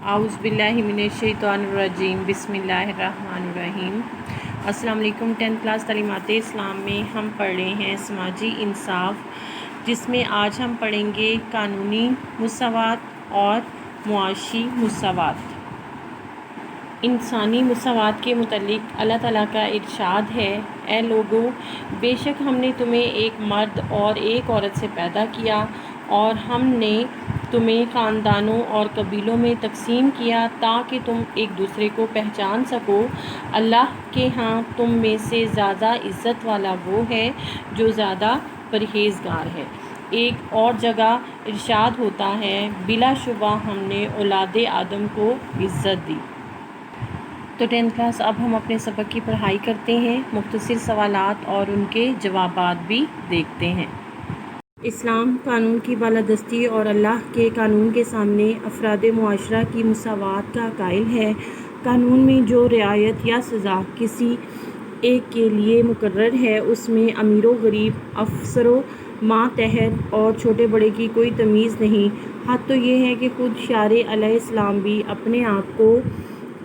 आउज़ुबिल्लाहिमिनश्शैतानिर्रजीम बिस्मिल्लाहिर्रहमानिर्रहीम। अस्सलाम वालेकुम। 10th क्लास तालीमात इस्लाम में हम पढ़ रहे हैं समाजी इंसाफ, जिसमें आज हम पढ़ेंगे कानूनी मुसावात और मुआशी मुसावात। इंसानी मुसावात के मुतल्लिक़ अल्लाह ताला का इरशाद है, ए लोगो, बेशक हमने तुम्हें एक मर्द और एक औरत से पैदा किया और हमने तुम्हें ख़ानदानों और कबीलों में तकसीम किया ताकि तुम एक दूसरे को पहचान सको। अल्लाह के यहाँ तुम में से ज़्यादा इज़्ज़त वाला वो है जो ज़्यादा परहेज़गार है। एक और जगह इरशाद होता है, बिलाशुबा हमने औलाद आदम को इज़्ज़त दी। तो 10th क्लास अब हम अपने सबक की पढ़ाई करते हैं, मुख्तसर सवालात और उनके जवाबात भी देखते हैं। इस्लाम कानून की बालादस्ती और अल्लाह के कानून के सामने अफराद मुआशरा की मुसावात का कायल है। कानून में जो रियायत या सज़ा किसी एक के लिए मुकर्रर है, उसमें अमीर व गरीब, अफसर व मातहत और छोटे बड़े की कोई तमीज़ नहीं। हद तो ये है कि खुद शारे अलैहिस्सलाम भी अपने आप को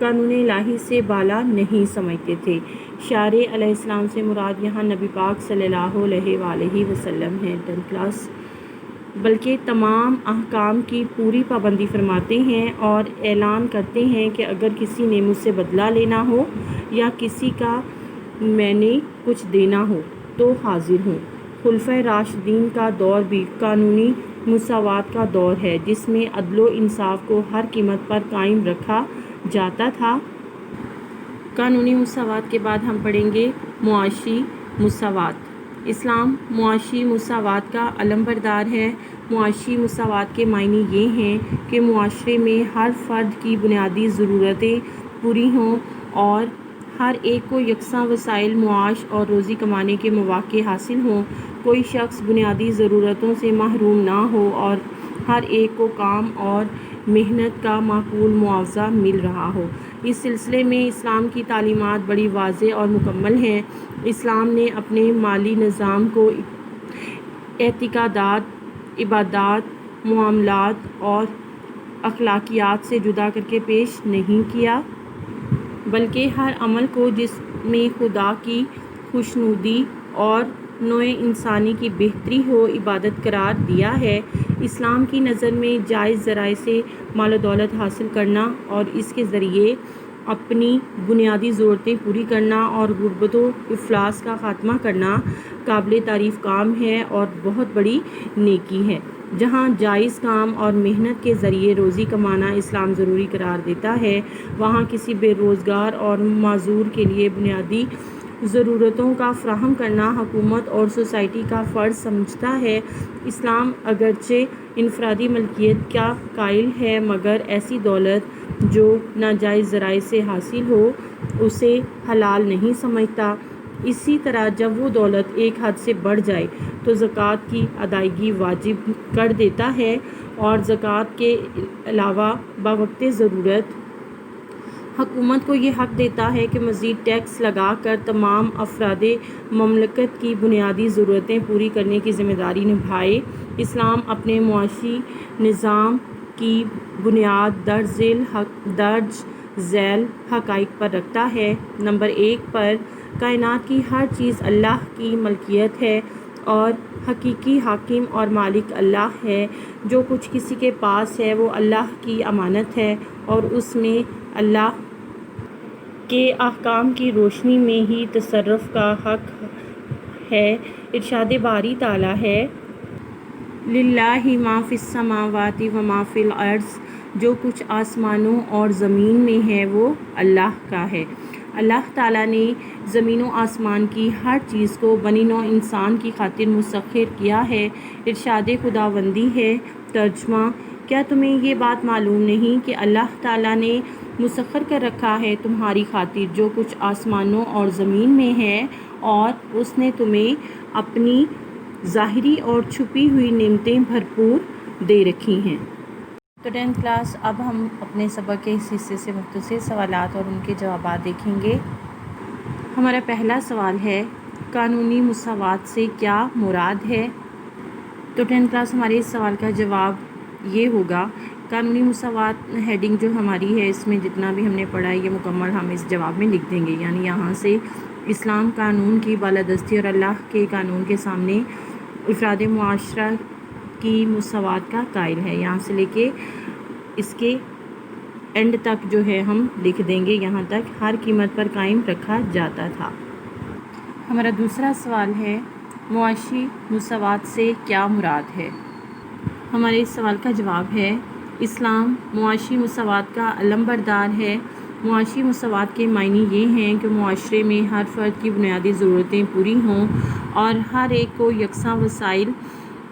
कानून इलाही से बाला नहीं समझते थे। शारे अलैहिस्सलाम से मुराद यहाँ नबी पाक सल्लल्लाहु अलैहि वसल्लम हैं 10th क्लास, बल्कि तमाम अहकाम की पूरी पाबंदी फरमाते हैं और ऐलान करते हैं कि अगर किसी ने मुझसे बदला लेना हो या किसी का मैंने कुछ देना हो तो हाजिर हूँ। खुलफा राशिदीन का दौर भी कानूनी मुसावात का दौर है, जिसमें अदल व इंसाफ को हर कीमत पर कायम रखा जाता था। कानूनी मुसावात के बाद हम पढ़ेंगे मुआशी मुसावात। इस्लाम मुआशी मुसावात का अलमबरदार है। मुआशी मुसावात के मायने ये हैं कि मुआशरे में हर फ़र्द की बुनियादी ज़रूरतें पूरी हों और हर एक को यकसां वसाइल मुआश और रोज़ी कमाने के मौक़े हासिल हों। कोई शख्स बुनियादी ज़रूरतों से महरूम ना हो और हर एक को काम और मेहनत का माकूल मुआवजा मिल रहा हो। इस सिलसिले में इस्लाम की तालीमात बड़ी वाज़ेह और मुकम्मल हैं। इस्लाम ने अपने माली निज़ाम को एतिक़ादात, इबादात, मुआमलात और अखलाकियात से जुदा करके पेश नहीं किया, बल्कि हर अमल को जिसमें खुदा की खुशनुदी और नोए इंसानी की बेहतरी हो इबादत करार दिया है। इस्लाम की नज़र में जायज़ ज़राए से माल दौलत हासिल करना और इसके ज़रिए अपनी बुनियादी ज़रूरतें पूरी करना और गुर्बत व इफ़लास का ख़ात्मा करना काबिल तारीफ़ काम है और बहुत बड़ी नेकी है। जहाँ जायज़ काम और मेहनत के ज़रिए रोज़ी कमाना इस्लाम ज़रूरी करार देता है, वहाँ किसी बेरोज़गार और माज़ूर के लिए बुनियादी ज़रूरतों का फ़राहम करना हुकूमत और सोसाइटी का फ़र्ज़ समझता है। इस्लाम अगरचे इनफरादी मलकियत का कायल है, मगर ऐसी दौलत जो नाजायज़ ज़राए से हासिल हो उसे हलाल नहीं समझता। इसी तरह जब वो दौलत एक हद से बढ़ जाए तो ज़कात की अदायगी वाजिब कर देता है और ज़कात के अलावा बवक़्त ज़रूरत हुकूमत को ये हक़ देता है कि मज़ीद टैक्स लगा कर तमाम अफरादे ममलकत की बुनियादी ज़रूरतें पूरी करने की ज़िम्मेदारी निभाए। इस्लाम अपने मुआशी निज़ाम की बुनियाद दर्ज झैल हक़ाइक़ पर रखता है। नंबर 1 पर कायनात की हर चीज़ अल्लाह की मलकियत है और हकीकी हाकिम और मालिक अल्लाह है। जो कुछ किसी के पास है वो अल्लाह की अमानत है और उसमें अल्लाह के अहकाम की रोशनी में ही तसर्रुफ़ का हक़ है। इरशाद बारी ताला है, लिल्लाहि मा फ़िस समावाति व मा फ़िल अर्ज़, जो कुछ आसमानों और ज़मीन में है वो अल्लाह का है। अल्लाह ताला ने ज़मीन व आसमान की हर चीज़ को बनी नौ इंसान की खातिर मुसख्खर किया है। इरशाद खुदावंदी है, तर्जुमा, क्या तुम्हें ये बात मालूम नहीं कि अल्लाह ताला ने मुसख्खर कर रखा है तुम्हारी खातिर जो कुछ आसमानों और ज़मीन में है, और उसने तुम्हें अपनी ज़ाहिरी और छुपी हुई नेमतें भरपूर दे रखी हैं। तो 10th क्लास अब हम अपने सबक के इस हिस्से से मुख्तसर सवालात और उनके जवाबात देखेंगे। हमारा पहला सवाल है, कानूनी मुसावात से क्या मुराद है? तो 10th क्लास हमारे इस सवाल का जवाब ये होगा, قانونی مساوات ہیڈنگ جو ہماری ہے، اس میں جتنا بھی ہم نے پڑھا ہے یہ مکمل ہم اس جواب میں لکھ دیں گے. یعنی یہاں سے اسلام قانون کی بالادستی اور اللہ کے قانون کے سامنے افراد معاشرہ کی مساوات کا قائل ہے. یہاں سے لے کے اس کے اینڈ تک جو ہے ہم لکھ دیں گے. یہاں تک ہر قیمت پر قائم رکھا جاتا تھا. ہمارا دوسرا سوال ہے معاشی مساوات سے کیا مراد ہے؟ ہمارے اس سوال کا جواب ہے اسلام معاشی مساوات کا علمبردار ہے. معاشی مساوات کے معنی یہ ہیں کہ معاشرے میں ہر فرد کی بنیادی ضرورتیں پوری ہوں اور ہر ایک کو یکساں وسائل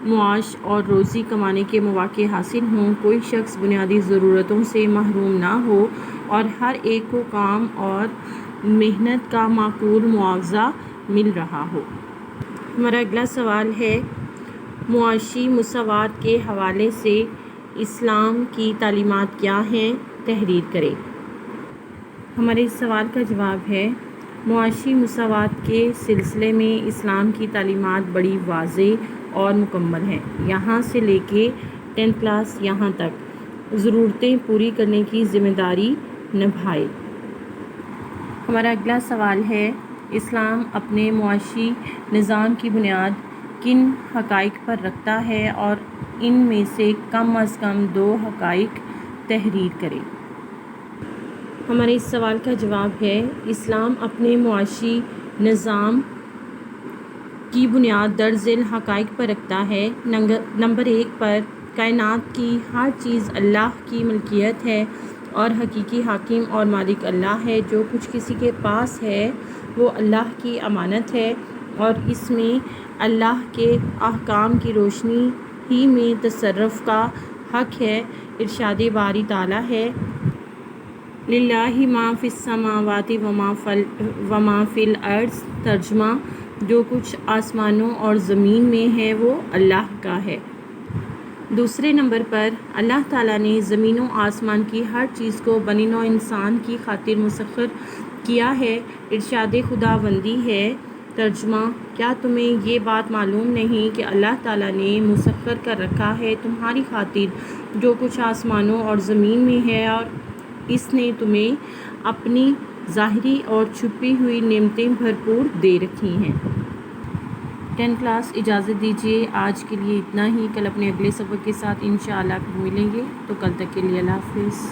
معاش اور روزی کمانے کے مواقع حاصل ہوں. کوئی شخص بنیادی ضرورتوں سے محروم نہ ہو اور ہر ایک کو کام اور محنت کا معقول معاوضہ مل رہا ہو. ہمارا اگلا سوال ہے معاشی مساوات کے حوالے سے اسلام کی تعلیمات کیا ہیں؟ تحریر کریں. ہمارے اس سوال کا جواب ہے معاشی مساوات کے سلسلے میں اسلام کی تعلیمات بڑی واضح اور مکمل ہیں. یہاں سے لے کے 10th کلاس یہاں تک ضرورتیں پوری کرنے کی ذمہ داری نبھائے. ہمارا اگلا سوال ہے اسلام اپنے معاشی نظام کی بنیاد کن حقائق پر رکھتا ہے اور ان میں سے کم از کم 2 حقائق تحریر کریں. ہمارے اس سوال کا جواب ہے اسلام اپنے معاشی نظام کی بنیاد درج ذیل حقائق پر رکھتا ہے. نمبر 1 پر کائنات کی ہر چیز اللہ کی ملکیت ہے اور حقیقی حاکم اور مالک اللہ ہے. جو کچھ کسی کے پاس ہے وہ اللہ کی امانت ہے اور اس میں اللہ کے احکام کی روشنی ہی میں تصرف کا حق ہے. ارشاد باری تعالیٰ ہے للہ ما فی السماوات وما فی الارض. ترجمہ جو کچھ آسمانوں اور زمین میں ہے وہ اللہ کا ہے. دوسرے نمبر پر اللہ تعالیٰ نے زمین و آسمان کی ہر چیز کو بنی نوع انسان کی خاطر مسخر کیا ہے. ارشاد خداوندی ہے. ترجمہ کیا تمہیں یہ بات معلوم نہیں کہ اللہ تعالیٰ نے مسخر کر رکھا ہے تمہاری خاطر جو کچھ آسمانوں اور زمین میں ہے اور اس نے تمہیں اپنی ظاہری اور چھپی ہوئی نعمتیں بھرپور دے رکھی ہیں. 10 کلاس اجازت دیجیے آج کے لیے اتنا ہی. کل اپنے اگلے سبق کے ساتھ انشاءاللہ پھر ملیں گے. تو کل تک کے لیے اللہ حافظ.